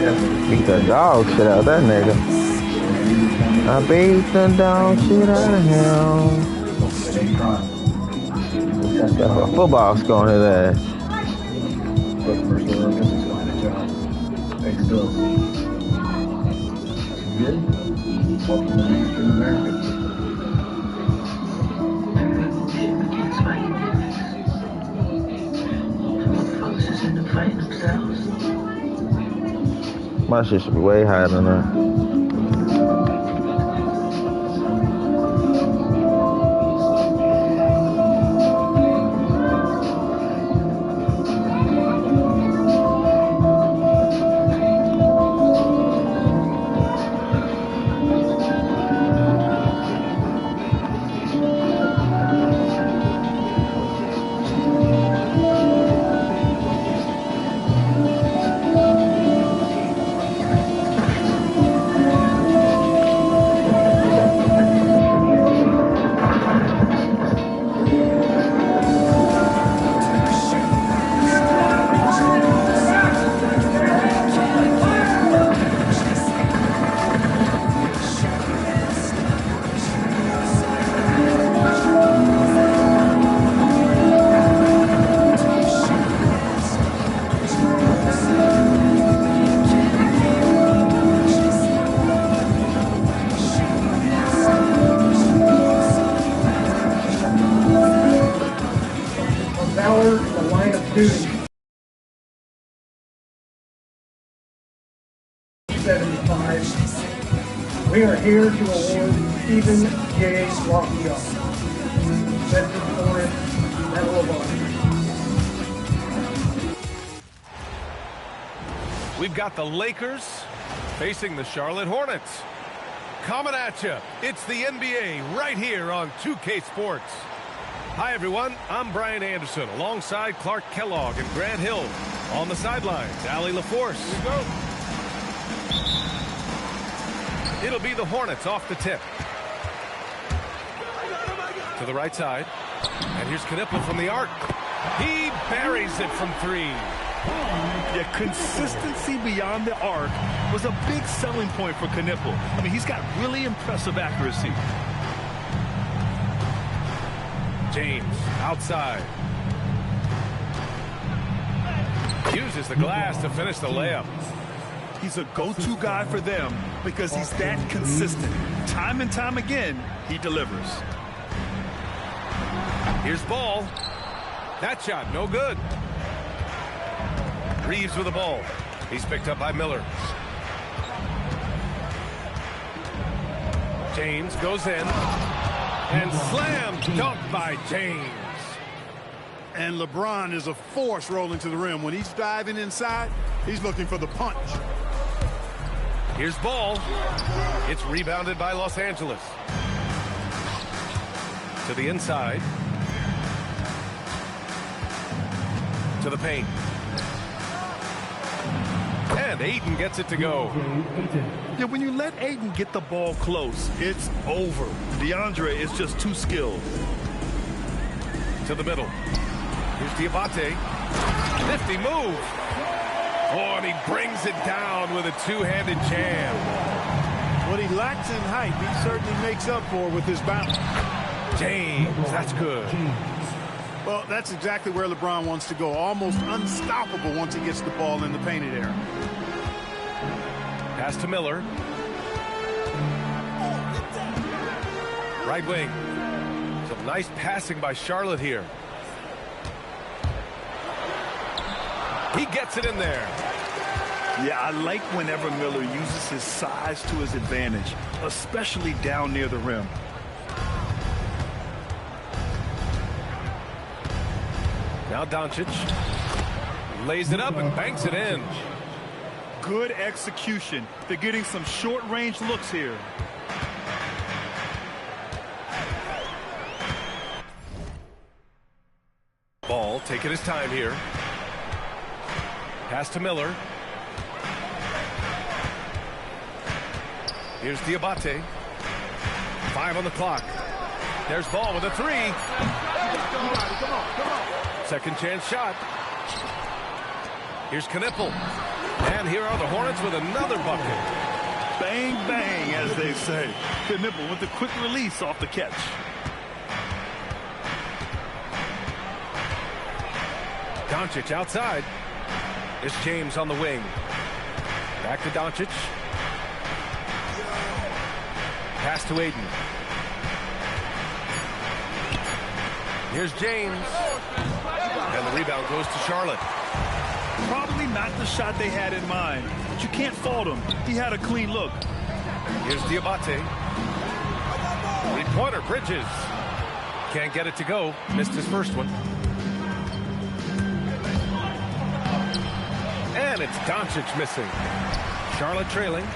Beat the dog shit out of that nigga. I beat the dog shit out of him. That's a football score on his ass. My shit should be way higher than that. The line of duty. 75. We are here to award Stephen J. Lockjaw, Veteran Forest Medal of Honor. We've got the Lakers facing the Charlotte Hornets. Coming at you, it's the NBA right here on 2K Sports. Hi, everyone. I'm Brian Anderson alongside Clark Kellogg and Grant Hill. On the sidelines, Allie LaForce. Here we go. It'll be the Hornets off the tip. To the right side. And here's Knipple from the arc. He buries it from three. Yeah, consistency beyond the arc was a big selling point for Knipple. I mean, he's got really impressive accuracy. James outside. Uses the glass to finish the layup. He's a go-to guy for them because he's that consistent. Time and time again, he delivers. Here's Ball. That shot, no good. Reeves with the ball. He's picked up by Miller. James goes in. And slam dunk by James. And LeBron is a force rolling to the rim. When he's diving inside, he's looking for the punch. Here's Ball. It's rebounded by Los Angeles. To the inside. To the paint. And Ayton gets it to go. Yeah, when you let Ayton get the ball close, it's over. DeAndre is just too skilled. To the middle. Here's Diabate. Nifty move. Oh, and he brings it down with a two-handed jam. What he lacks in height, he certainly makes up for with his bounce. James, that's good. Well, that's exactly where LeBron wants to go. Almost unstoppable once he gets the ball in the painted area. Pass to Miller. Right wing. Some nice passing by Charlotte here. He gets it in there. Yeah, I like whenever Miller uses his size to his advantage, especially down near the rim. Now Doncic lays it up and banks it in. Good execution. They're getting some short-range looks here. Ball taking his time here. Pass to Miller. Here's Diabate. 5 on the clock. There's Ball with a three. Second chance shot. Here's Knipple. And here are the Hornets with another bucket. Bang, bang, as they say. Knipple with the quick release off the catch. Doncic outside. It's James on the wing. Back to Doncic. Pass to Aiden. Here's James. And the rebound goes to Charlotte. Probably not the shot they had in mind, but you can't fault him. He had a clean look. Here's Diabate. Three-pointer, Bridges. Can't get it to go. Missed his first one. And it's Doncic missing. Charlotte trailing.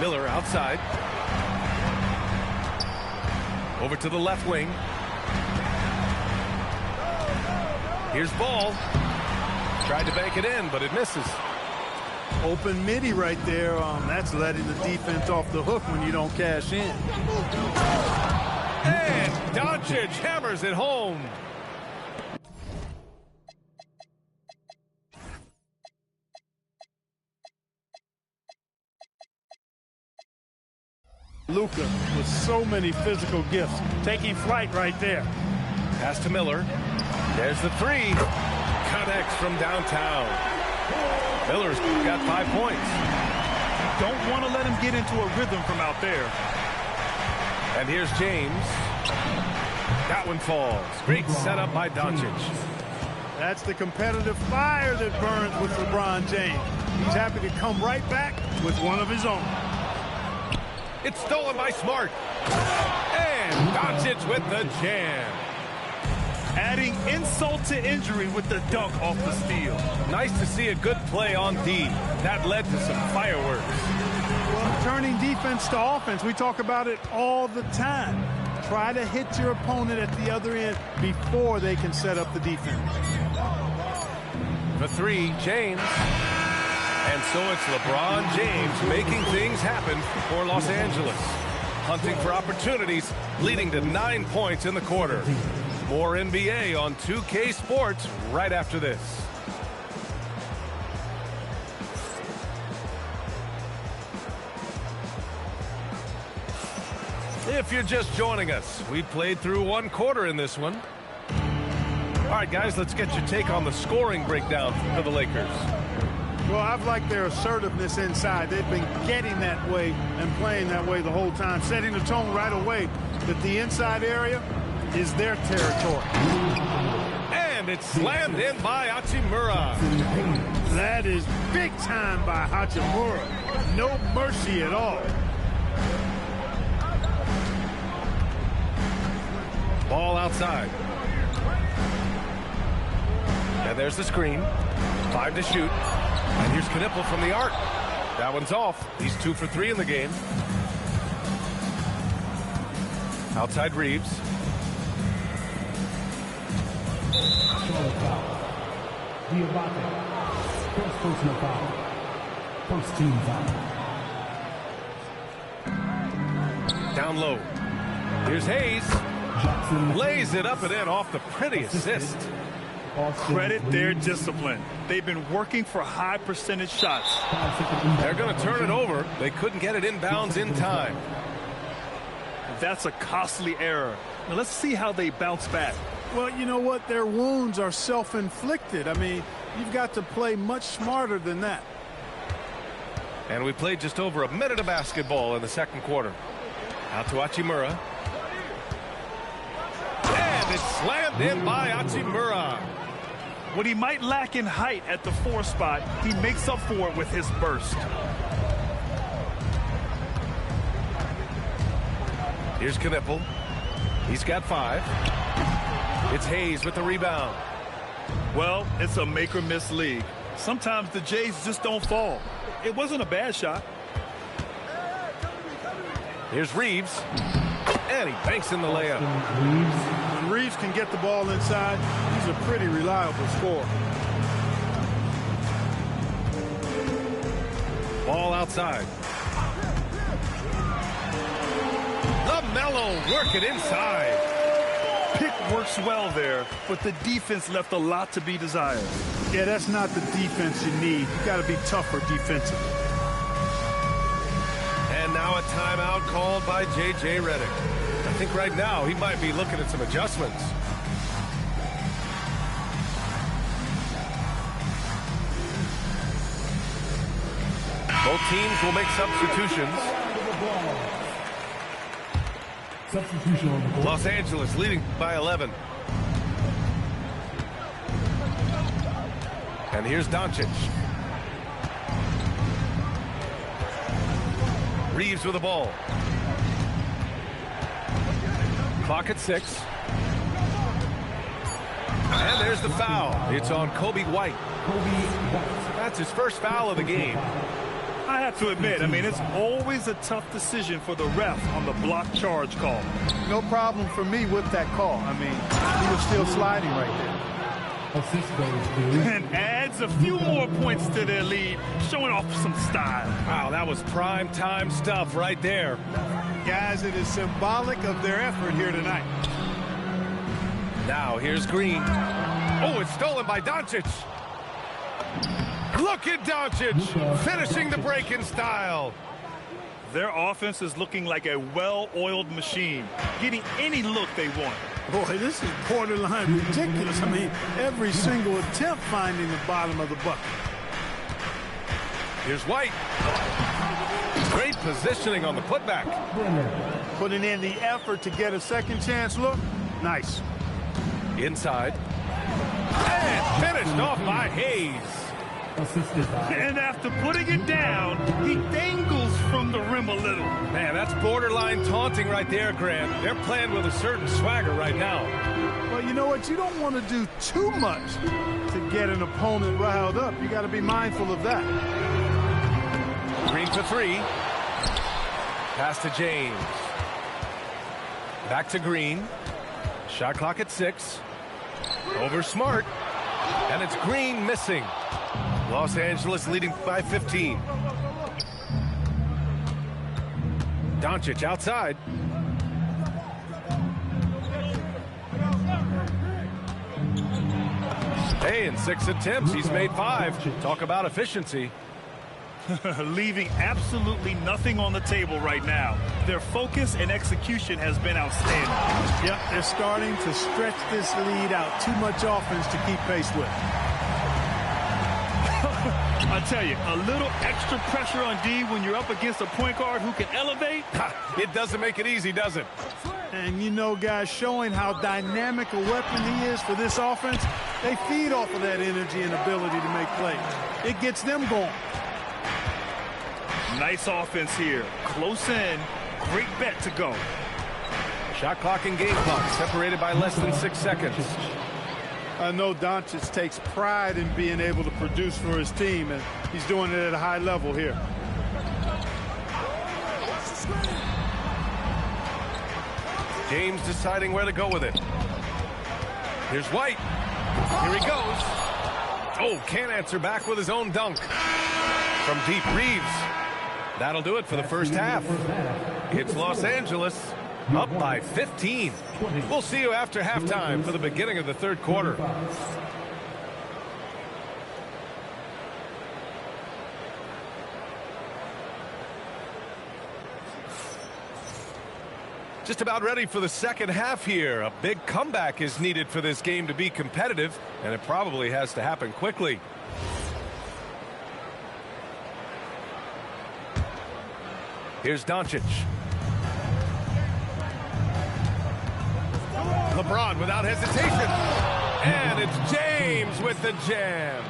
Miller outside. Over to the left wing. Here's Ball. Tried to bank it in, but it misses. Open midi right there. That's letting the defense off the hook when you don't cash in. And Doncic hammers it home. Luka with so many physical gifts, taking flight right there. Pass to Miller. There's the three. Connects from downtown. Miller's got 5 points. Don't want to let him get into a rhythm from out there. And here's James. That one falls. Great setup by Doncic. That's the competitive fire that burns with LeBron James. He's happy to come right back with one of his own. It's stolen by Smart. And Doncic with the jam. Adding insult to injury with the dunk off the steal. Nice to see a good play on D. That led to some fireworks. Well, turning defense to offense, we talk about it all the time. Try to hit your opponent at the other end before they can set up the defense. The three, James. And so it's LeBron James making things happen for Los Angeles. Hunting for opportunities, leading to 9 points in the quarter. More NBA on 2K Sports right after this. If you're just joining us, we played through 1 quarter in this one. All right, guys, let's get your take on the scoring breakdown for the Lakers. Well, I've liked their assertiveness inside. They've been getting that way and playing that way the whole time, setting the tone right away that the inside area is their territory. And it's slammed in by Hachimura. That is big time by Hachimura. No mercy at all. Ball outside. And there's the screen. 5 to shoot. And here's Knipple from the arc. That one's off. He's 2 for 3 in the game. Outside Reeves. Diabate. First personal foul. First team foul. Down low. Here's Hayes. Lays it up and in off the pretty assist. Credit their discipline. They've been working for high percentage shots. They're going to turn it over. They couldn't get it inbounds in time. That's a costly error. Now let's see how they bounce back. Well, you know what? Their wounds are self-inflicted. I mean, you've got to play much smarter than that. And we played just over a minute of basketball in the second quarter. Out to Hachimura. And it's slammed in by Hachimura. What he might lack in height at the 4 spot, he makes up for it with his burst. Here's Knipple. He's got 5. It's Hayes with the rebound. Well, it's a make or miss league. Sometimes the Jays just don't fall. It wasn't a bad shot. Here's Reeves. And he banks in the layup. When Reeves can get the ball inside, he's a pretty reliable scorer. Ball outside. LaMelo work it inside. Pick works well there, but the defense left a lot to be desired. Yeah, that's not the defense you need. You got to be tougher defensively. And now a timeout called by J.J. Redick. I think right now he might be looking at some adjustments. Both teams will make substitutions. Substitution on the board. Los Angeles leading by 11. And here's Doncic. Reeves with the ball. Clock at 6. And there's the foul. It's on Coby White. That's his first foul of the game. I have to admit, I mean, it's always a tough decision for the ref on the block charge call. No problem for me with that call. I mean, he was still sliding right there. Assist goes to And adds a few more points to their lead, showing off some style. Wow, that was prime time stuff right there. Guys, it is symbolic of their effort here tonight. Now here's Green. Oh, it's stolen by Doncic. Look at Doncic finishing the break in style. Their offense is looking like a well-oiled machine, getting any look they want. Boy, this is borderline ridiculous. I mean, every single attempt finding the bottom of the bucket. Here's White. Great positioning on the putback. Putting in the effort to get a second chance look. Nice. Inside. And finished off by Hayes. assisted by. And after putting it down, he dangles from the rim a little. Man, that's borderline taunting right there, Grant. They're playing with a certain swagger right now. Well, you know what? You don't want to do too much to get an opponent riled up. You got to be mindful of that. Green for three. Pass to James. Back to Green. Shot clock at 6. Over Smart. And it's Green missing. Los Angeles leading by 15. Doncic outside. Hey, in 6 attempts, he's made 5. Talk about efficiency. Leaving absolutely nothing on the table right now. Their focus and execution has been outstanding. Yep, they're starting to stretch this lead out. Too much offense to keep pace with. I tell you, a little extra pressure on D when you're up against a point guard who can elevate. It doesn't make it easy, does it? And you know, guys, showing how dynamic a weapon he is for this offense, they feed off of that energy and ability to make plays. It gets them going. Nice offense here. Close in. Great bet to go. Shot clock and game clock separated by less than 6 seconds. I know Doncic takes pride in being able to produce for his team, and he's doing it at a high level here. James deciding where to go with it. Here's White. Here he goes. Oh, can't answer back with his own dunk. From deep, Reeves. That'll do it for the first half. It's Los Angeles up by 15. We'll see you after halftime for the beginning of the third quarter. Just about ready for the second half here. A big comeback is needed for this game to be competitive, and it probably has to happen quickly. Here's Doncic. LeBron without hesitation. And it's James with the jam.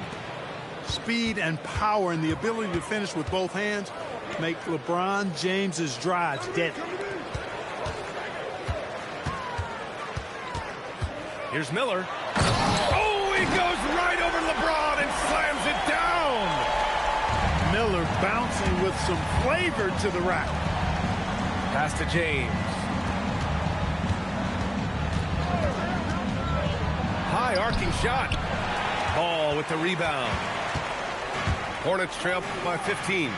Speed and power and the ability to finish with both hands make LeBron James's drives deadly. Here's Miller. Oh, he goes right over LeBron and slams it down. Miller bouncing with some flavor to the rack. Pass to James. High arcing shot. Ball with the rebound. Hornets trail by 15.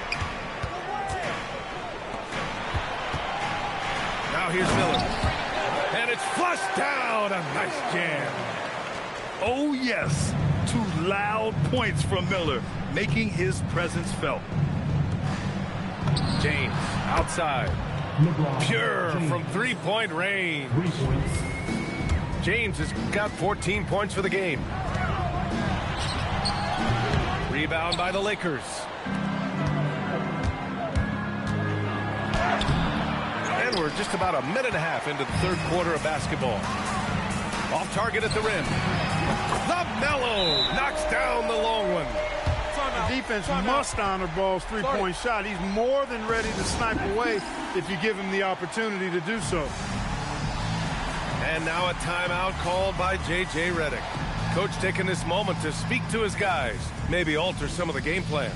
Now here's Miller. And it's flushed down. A nice jam. Oh, yes. To loud points from Miller, making his presence felt. James outside. LeBron Pure James. from three-point range. 3 points. James has got 14 points for the game. Rebound by the Lakers. And we're just about a minute and a half into the third quarter of basketball. Off target at the rim. LaMelo knocks down the long one. The defense must honor Ball's three-point shot. He's more than ready to snipe away if you give him the opportunity to do so. And now a timeout called by J.J. Redick. Coach taking this moment to speak to his guys, maybe alter some of the game plan.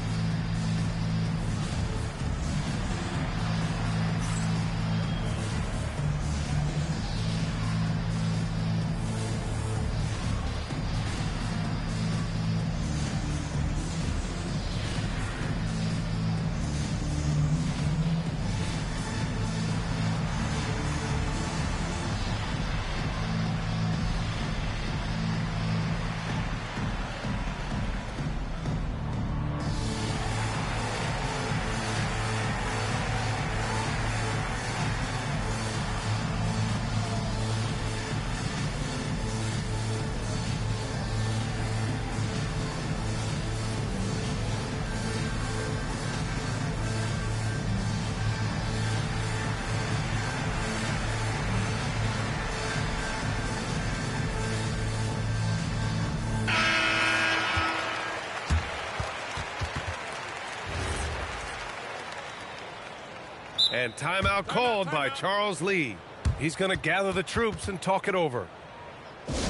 And timeout called by Charles Lee. He's going to gather the troops and talk it over.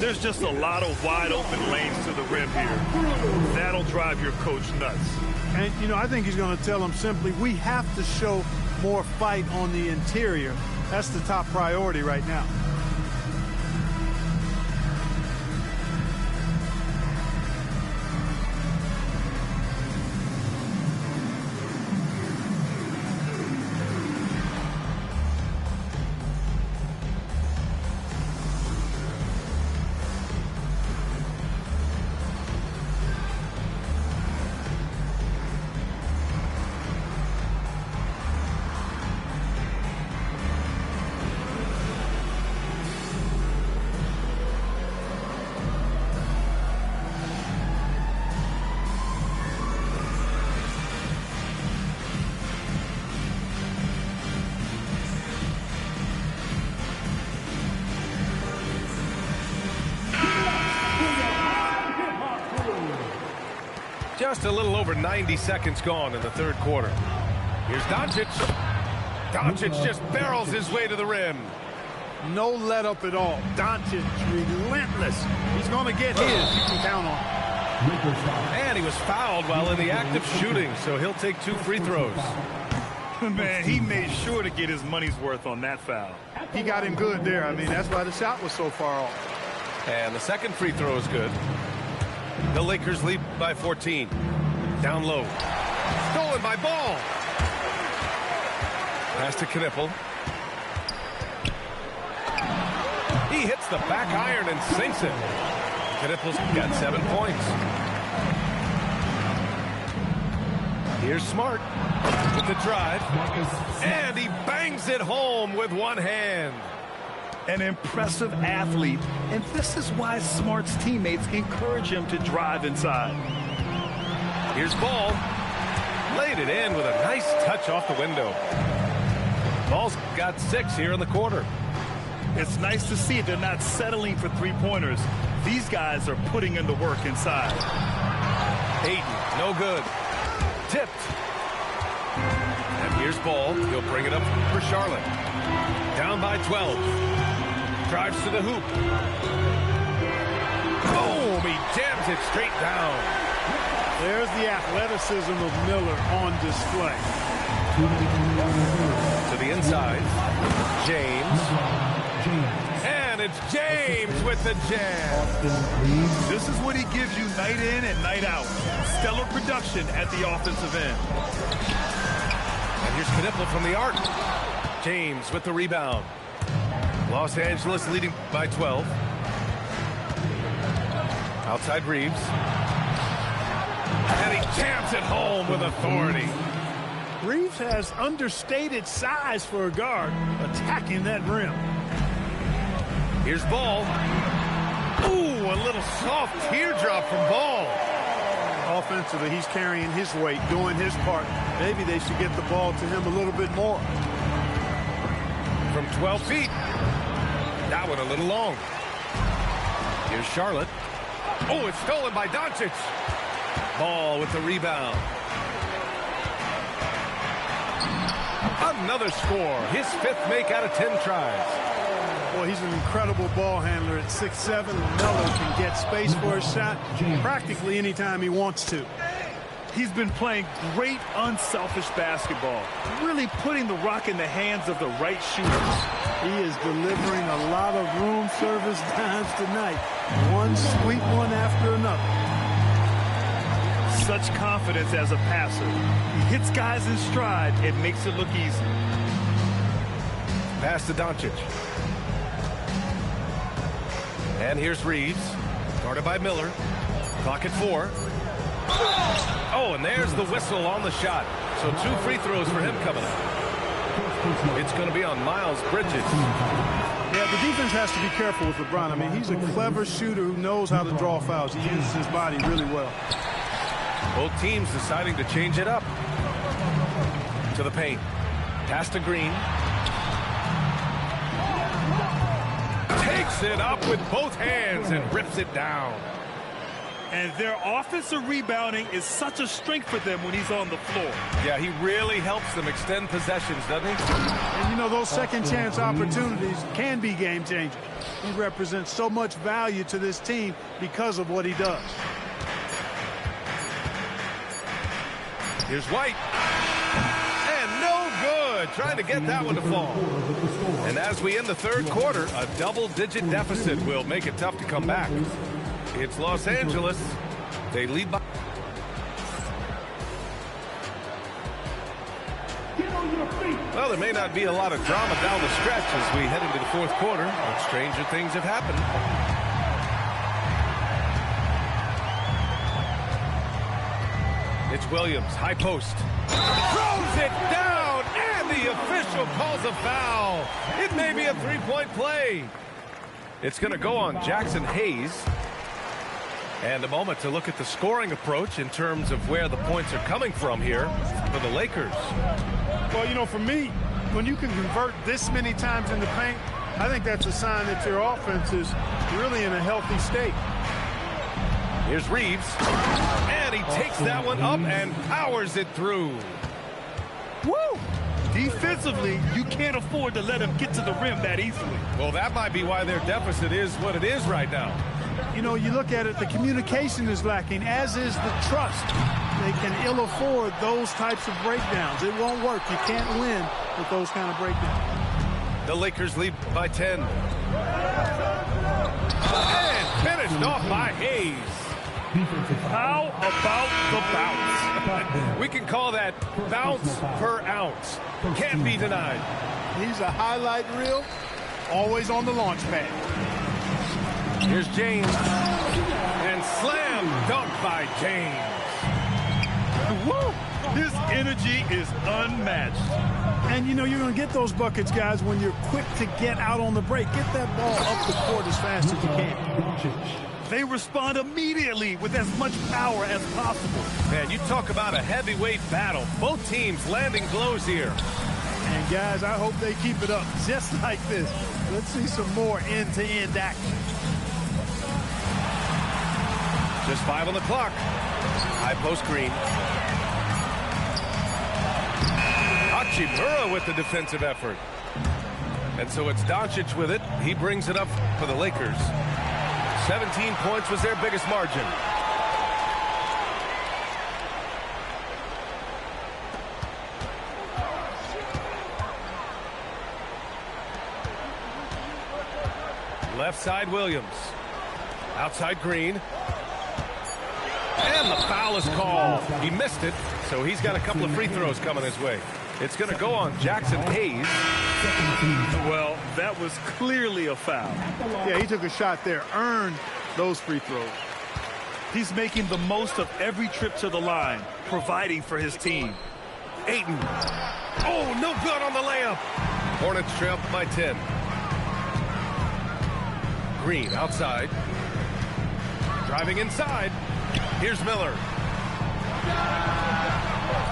There's just a lot of wide open lanes to the rim here. That'll drive your coach nuts. And, you know, I think he's going to tell them simply, we have to show more fight on the interior. That's the top priority right now. Just a little over 90 seconds gone in the third quarter. Here's Doncic. Doncic just barrels his way to the rim. No let up at all. Doncic relentless. He's going to get his. You can count on it. And he was fouled while in the act of shooting, so he'll take 2 free throws. Man, he made sure to get his money's worth on that foul. He got him good there. I mean, that's why the shot was so far off. And the second free throw is good. The Lakers lead by 14. Down low. Stolen by Ball. Pass to Knipple. He hits the back iron and sinks it. Knipple's got 7 points. Here's Smart with the drive. And he bangs it home with one hand. An impressive athlete, and this is why Smart's teammates encourage him to drive inside. Here's Ball. Laid it in with a nice touch off the window. Ball's got 6 here in the quarter. It's nice to see they're not settling for three-pointers. These guys are putting in the work inside. Ayton, no good. Tipped. And here's Ball. He'll bring it up for Charlotte. Down by 12. Drives to the hoop. Boom! He jams it straight down. There's the athleticism of Miller on display. To the inside. James. And it's James with the jam. This is what he gives you night in and night out. Stellar production at the offensive end. And here's Knipple from the arc. James with the rebound. Los Angeles leading by 12. Outside Reeves. And he jams it home with authority. Reeves has understated size for a guard attacking that rim. Here's Ball. Ooh, a little soft teardrop from Ball. Offensively, he's carrying his weight, doing his part. Maybe they should get the ball to him a little bit more. From 12 feet. That one a little long. Here's Charlotte. Oh, it's stolen by Doncic. Ball with the rebound. Another score. His 5th make out of 10 tries. Boy, he's an incredible ball handler at 6'7". Melo can get space for a shot practically anytime he wants to. He's been playing great, unselfish basketball, really putting the rock in the hands of the right shooters. He is delivering a lot of room service times tonight. One sweet one after another. Such confidence as a passer. He hits guys in stride. It makes it look easy. Pass to Doncic. And here's Reeves. Guarded by Miller. Clock at 4. Oh, and there's the whistle on the shot. So 2 free throws for him coming up. It's going to be on Miles Bridges. Yeah, the defense has to be careful with LeBron. I mean, he's a clever shooter who knows how to draw fouls. He uses his body really well. Both teams deciding to change it up. To the paint. Pass to Green. Takes it up with both hands and rips it down. And their offensive rebounding is such a strength for them when he's on the floor. Yeah, he really helps them extend possessions, doesn't he? And, you know, those second chance opportunities can be game changers. He represents so much value to this team because of what he does. Here's White. And no good. Trying to get that one to fall. And as we end the 3rd quarter, a double-digit deficit will make it tough to come back. It's Los Angeles. They lead by... Well, there may not be a lot of drama down the stretch as we head into the 4th quarter, but stranger things have happened. It's Williams, high post. Throws it down, and the official calls a foul. It may be a 3-point play. It's going to go on Jackson Hayes. And a moment to look at the scoring approach in terms of where the points are coming from here for the Lakers. Well, you know, for me, when you can convert this many times in the paint, I think that's a sign that your offense is really in a healthy state. Here's Reeves. And he takes that one up and powers it through. Woo! Defensively, you can't afford to let him get to the rim that easily. Well, that might be why their deficit is what it is right now. You know, you look at it, the communication is lacking, as is the trust. They can ill afford those types of breakdowns. It won't work. You can't win with those kind of breakdowns. The Lakers lead by 10. And finished off by Hayes. How about the bounce? We can call that bounce per ounce. Can't be denied. He's a highlight reel, always on the launch pad. Here's James. And slam dunk by James. Woo! His energy is unmatched. And, you know, you're going to get those buckets, guys, when you're quick to get out on the break. Get that ball up the court as fast as you can. They respond immediately with as much power as possible. Man, you talk about a heavyweight battle. Both teams landing blows here. And, guys, I hope they keep it up just like this. Let's see some more end-to-end action. Just 5 on the clock. High post Green. Hachimura with the defensive effort. And so it's Doncic with it. He brings it up for the Lakers. 17 points was their biggest margin. Left side Williams. Outside Green. And the foul is called. He missed it, so he's got a couple of free throws coming his way. It's going to go on Jackson Hayes. Well, that was clearly a foul. Yeah, he took a shot there, earned those free throws. He's making the most of every trip to the line, providing for his team. Ayton. Oh, no good on the layup. Hornets trail by 10. Green outside. Driving inside. Here's Miller.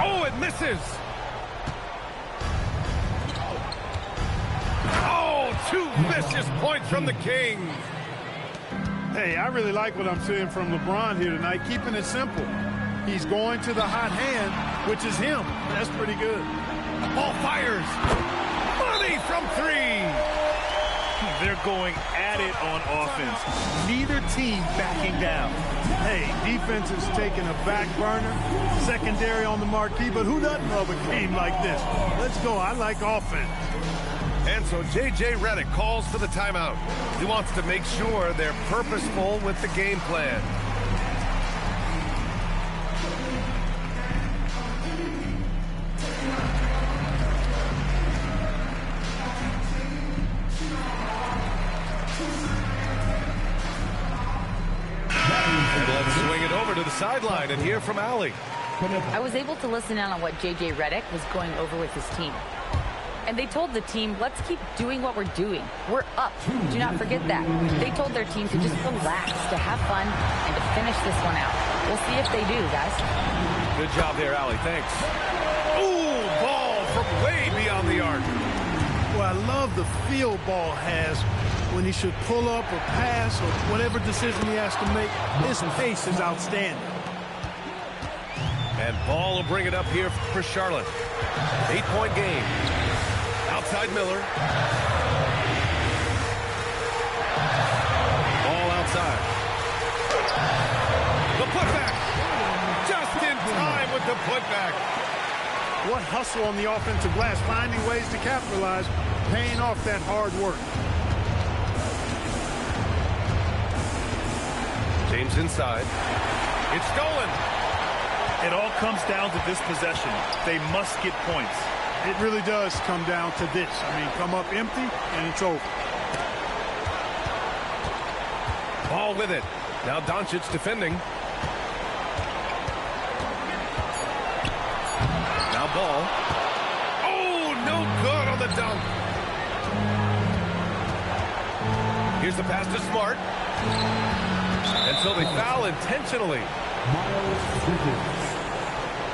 Oh, it misses. Oh, two vicious points from the Kings. Hey, I really like what I'm seeing from LeBron here tonight, keeping it simple. He's going to the hot hand, which is him. That's pretty good. Ball fires. Money from three. They're going at it on offense. Neither team backing down. Hey, defense is taking a back burner, secondary on the marquee, but who doesn't love a game like this? Let's go. I like offense. And so J.J. Redick calls for the timeout. He wants to make sure they're purposeful with the game plan. And let's swing it over to the sideline and hear from Allie. I was able to listen in on what J.J. Redick was going over with his team. And they told the team, let's keep doing what we're doing. We're up. Do not forget that. They told their team to just relax, to have fun, and to finish this one out. We'll see if they do, guys. Good job there, Allie. Thanks. Ooh, ball from way beyond the arc. Well, I love the feel Ball has when he should pull up or pass or whatever decision he has to make. His pace is outstanding. And Ball will bring it up here for Charlotte. 8-point game. Outside Miller. Ball outside. The putback. Just in time with the putback. What hustle on the offensive glass, finding ways to capitalize, paying off that hard work. James inside. It's stolen. It all comes down to this possession. They must get points. It really does come down to this. I mean, come up empty, and it's over. Ball with it. Now Doncic defending. Now Ball. Oh, no good on the dunk. Here's the pass to Smart. And so they foul intentionally. Miles Bridges.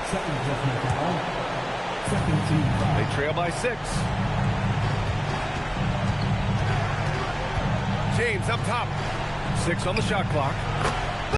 Second personal foul. Second team foul. They trail by 6. James up top. 6 on the shot clock.